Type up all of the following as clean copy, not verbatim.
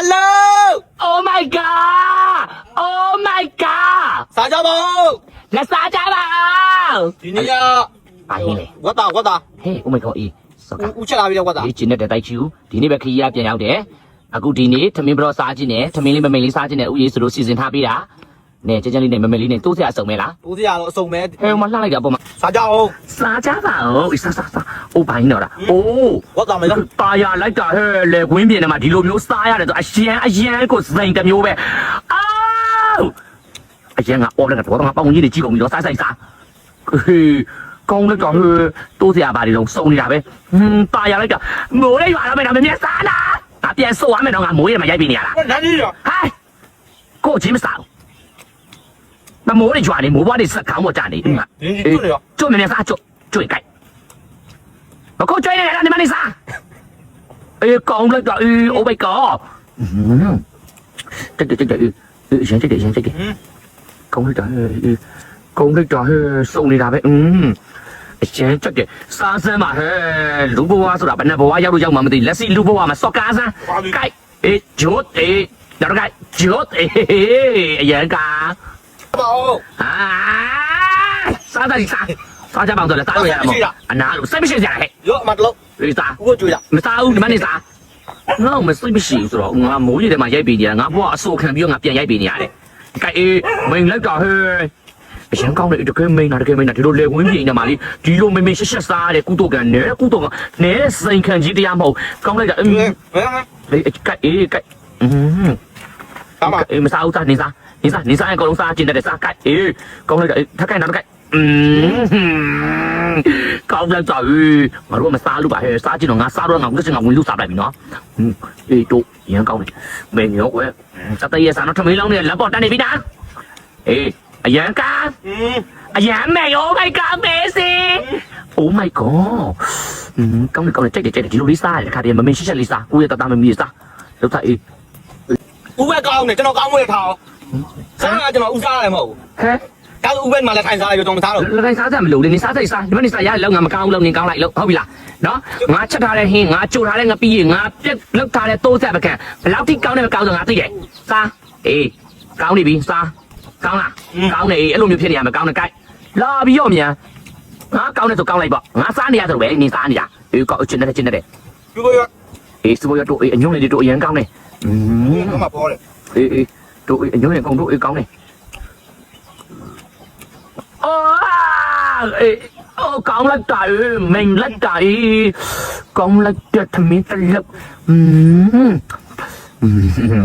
Hello Oh my god Oh my god စားကြပါ လက်စားကြပါ ဒီနေ့က ဘာဟင်းလဲ ဝတ်တာ ဟေး Oh my god အေးစောက ဦးချက်လာပြီလေဝတ်တာ ဒီကျင်းတဲ့တိုက်ချူဒီနေ့ပဲခရီးရပြန်ရောက်တယ်အခုဒီနေ့ထမင်းဘရောစားခြင်းနဲ့ထမင်းလေးမမိန်လေးစားခြင်းနဲ့ဥရေးဆိုလို့စီစဉ်ထားပေးတာနဲ့ကြကြလေးနဲ့မမိန်လေးနဲ့တိုးစရာအစုံမဲလား ဦးစရာတော့အစုံပဲ ဟဲ့မလှလိုက်တာပေါ့မ စားကြအောင် စားကြပါဦးစားအိုးဘိုင်းတော့လားအိုး ဝတ်တာမယ်နော် ตายလိုက်တာဟဲ့လေကွင်းပြင်ထဲမှာဒီလိုမျိုးစားရတယ်ဆိုအရန်ကိုစိန်တစ်မျိုးပဲအော်အရန်ကတော့လည်းတော့ငါပေါင်းကြီးတွေကြည့်ကုန်ပြီတော့စားဟေးကောင်းလိုက်တော့ဟဲ့တိုးစရာပါတွေတော့စုံနေတာပဲตายလိုက်တာမိုးလေးရွာတော့မယ်တော့မမြင်စားလားငါပြန်ဆိုရမယ်တော့ငါမိုးရမှာရိုက်ပြီးနေရလား နန်းကြီးရော ဟိုင်းကိုချင်းမစားဘူးမမိုးလေးရွာနေမိုးဘွားတွေစက်ကောင်းမကြနေဒီမှာ ဒီကျွတ်နေရော ကျွတ်မြင်စားကျွတ်ကြိုက်မကိုကျွေးနေတယ်ဒီမနေစားအေးကောင်းလိုက်တာအေး Oh my god တက်ရန်တက်ကောင်းလိုက်တာအေးကောင်းလိုက်တာဟဲ့စုံနေတာပဲအကျန်းတက်တယ်စားစမ်းပါဟဲ့လူဘဝဆိုတာဘယ်နဲ့ဘဝရောက်လို့ရောက်မှမသိလက်စီလူဘဝမှာစော်ကားစမ်းကြိုက်အေးဂျိုးအေးတော့ကြိုက်ဂျိုးအေးအရန်ကား ပါဦး စားကြပါဦးတော့လေစားလို့ရမှာအနာလို့စိတ်မရှိကြဟဲ့ ရောအမတလို့ ဒီစား ဦးကိုကြွေးတာ မစားဘူးဒီမနေစားငါ့မစိတ်မရှိဘူးဆိုတော့ငါမိုးရီထဲမှာရိုက်ပေးနေတာငါဘွားအစိုးခံပြီးတော့ငါပြန်ရိုက်ပေးနေရတယ်ကြိုက်အေးမိန်လိုက်တာဟဲ့အရန်ကောင်းတယ်တကယ်မိန်တာဒီလိုလေဝင်းပြင်းနေမှာလေဒီလိုမိန်ရှက်စားတယ်ကုတုကန်နဲကုတုကန်နဲစိန်ခံကြီးတရားမဟုတ်ကောင်းလိုက်တာဘယ်ကြိုက်အေးကာမ မစားဘူးစားနေစားအကုန်လုံးစားကျင်တယ်စားကြိုက်အေးကောင်းလိုက်တာထက်ကြိုက်တော့ကြိုက်ကောင်းလိုက်တာငါတို့မစားလို့ပါဟဲ့စားကြည့်တော့ငါစားတော့ငါဝင်လို့စားလိုက်ပြီနော်အေးတို့ရန်ကောင်းတယ်မင်းရောကွယ်စတဲ့ရစားတော့ထမင်းလောင်းနေလက်ပေါ်တန်းနေပြီလားအေးအရန်ကားအရန်မဲရောမိုက်ကားမဲစီ Oh my god ကောင်းတယ်ကြိုက်တယ်ဒီလိုလေးစားရတယ်ခါတည်းမမင်းရှက်လေးစားကိုရတတမမီးစားလောက်သားအေး ဦးပဲကောင်းတယ်ကျွန်တော်ကောင်းမွေးထားအောင်စားကကျွန်တော်ဦးစားရတယ်မဟုတ်ဘူး ဟဲ့ ဒါဆိုဦးပဲမှလည်းထိုင်စားရကျွန်တော်မစားတော့ လည်းစားကြမလို့လေနေစားစိတ်စားဒီမနေစားရလောက်ငါမကောင်းလောက်နေကောင်းလိုက်လို့ဟုတ်ပြီလားနော်ငါချက်ထားတဲ့ဟင်းငါကြိုထားတဲ့ငါပြီးရင်ငါပြက်လောက်ထားတဲ့တိုးဆက်ပကံဘယ်လောက်ထိကောင်းတယ်မကောင်းဆိုငါသိတယ်စားအေးကောင်းနေပြီစားကောင်းလားကောင်းနေအဲ့လိုမျိုးဖြစ်နေရမယ်ကောင်းတယ်ကြိုက်လာပြီးရောမြန်ငါကောင်းတယ်ဆိုကောင်းလိုက်ပေါ့ငါစားနေရဆိုပဲနေစားနေရအေးကောင်းချင်တယ် ဒီကိုရ အေးစပေါ်ရတို့အေးအညုံလေးတို့အရင်ကောင်းတယ် အမပေါ်တယ် အေးတို့အညုံလေးကောင်းတို့အေးကောင်းတယ်အေးကောင်းလိုက်တာမိန်လိုက်တာကောင်းလိုက်တဲ့ထမင်းတစ်လက်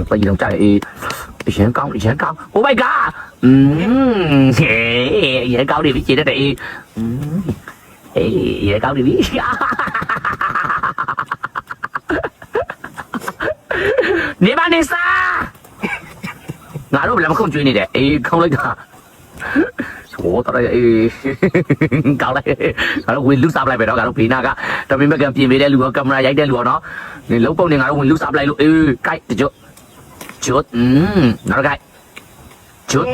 ไปยืนใจเย็นก้าวโอ้ my god เฮ้ยเย็นก้าวดิพี่เจได้แต่เฮ้ยเย็นก้าวดิพี่နေပါနေစားငါတို့လည်းမခုန်ကျွေးနေတယ်ကောင်းလိုက်တာโอ้ตอนนี้ကောင်းလိုက်ငါတို့ဝင်လူစားပလိုက်ပဲတော့ငါတို့ဘေးနာကတမင်မကန်ပြင်ပေးတဲ့လူကကင်မရာရိုက်တဲ့လူကနော်နေလုံးပုံနေငါတို့ဝင်လူစားပလိုက်လို့ကြိုက်ကြွငါတို့ကြိုက်ကျွတ်